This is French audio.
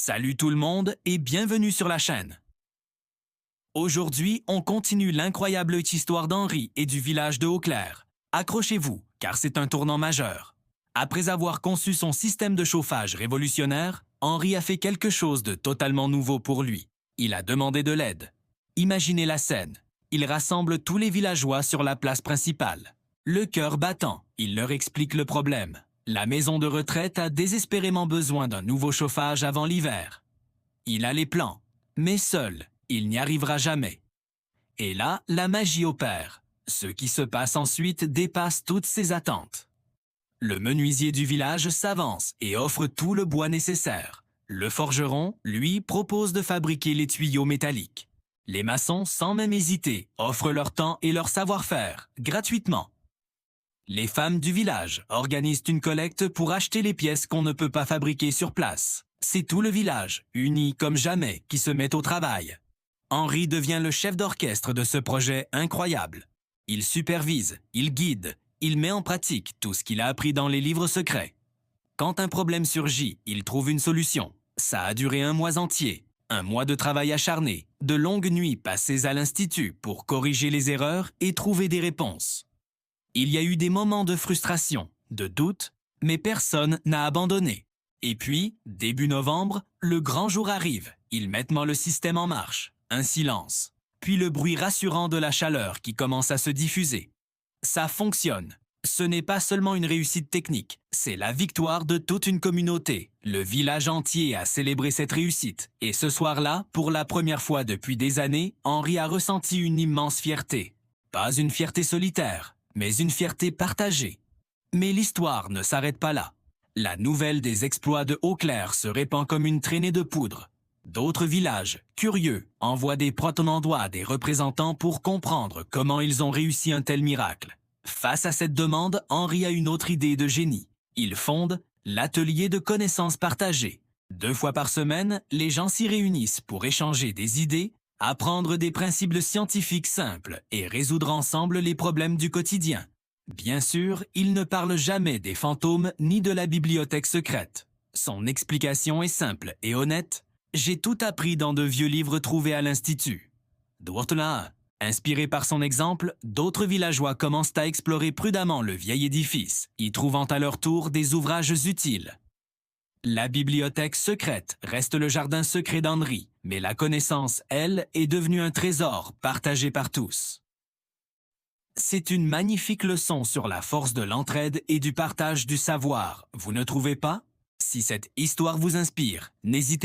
Salut tout le monde et bienvenue sur la chaîne. Aujourd'hui, on continue l'incroyable histoire d'Henri et du village de Hautclair. Accrochez-vous, car c'est un tournant majeur. Après avoir conçu son système de chauffage révolutionnaire, Henri a fait quelque chose de totalement nouveau pour lui. Il a demandé de l'aide. Imaginez la scène. Il rassemble tous les villageois sur la place principale. Le cœur battant, il leur explique le problème. La maison de retraite a désespérément besoin d'un nouveau chauffage avant l'hiver. Il a les plans, mais seul, il n'y arrivera jamais. Et là, la magie opère. Ce qui se passe ensuite dépasse toutes ses attentes. Le menuisier du village s'avance et offre tout le bois nécessaire. Le forgeron, lui, propose de fabriquer les tuyaux métalliques. Les maçons, sans même hésiter, offrent leur temps et leur savoir-faire, gratuitement. Les femmes du village organisent une collecte pour acheter les pièces qu'on ne peut pas fabriquer sur place. C'est tout le village, uni comme jamais, qui se met au travail. Henri devient le chef d'orchestre de ce projet incroyable. Il supervise, il guide, il met en pratique tout ce qu'il a appris dans les livres secrets. Quand un problème surgit, il trouve une solution. Ça a duré un mois entier, un mois de travail acharné, de longues nuits passées à l'institut pour corriger les erreurs et trouver des réponses. Il y a eu des moments de frustration, de doute, mais personne n'a abandonné. Et puis, début novembre, le grand jour arrive. Ils mettent le système en marche. Un silence. Puis le bruit rassurant de la chaleur qui commence à se diffuser. Ça fonctionne. Ce n'est pas seulement une réussite technique, c'est la victoire de toute une communauté. Le village entier a célébré cette réussite. Et ce soir-là, pour la première fois depuis des années, Henri a ressenti une immense fierté. Pas une fierté solitaire, mais une fierté partagée. Mais l'histoire ne s'arrête pas là. La nouvelle des exploits de Hautclair se répand comme une traînée de poudre. D'autres villages, curieux, envoient des protonendois à des représentants pour comprendre comment ils ont réussi un tel miracle. Face à cette demande, Henri a une autre idée de génie. Il fonde l'atelier de connaissances partagées. 2 fois par semaine, les gens s'y réunissent pour échanger des idées, apprendre des principes scientifiques simples et résoudre ensemble les problèmes du quotidien. Bien sûr, il ne parle jamais des fantômes ni de la bibliothèque secrète. Son explication est simple et honnête. J'ai tout appris dans de vieux livres trouvés à l'Institut. D'Hautclair. Inspiré par son exemple, d'autres villageois commencent à explorer prudemment le vieil édifice, y trouvant à leur tour des ouvrages utiles. La bibliothèque secrète reste le jardin secret d'Henri, mais la connaissance, elle, est devenue un trésor partagé par tous. C'est une magnifique leçon sur la force de l'entraide et du partage du savoir, vous ne trouvez pas? Si cette histoire vous inspire, n'hésitez pas.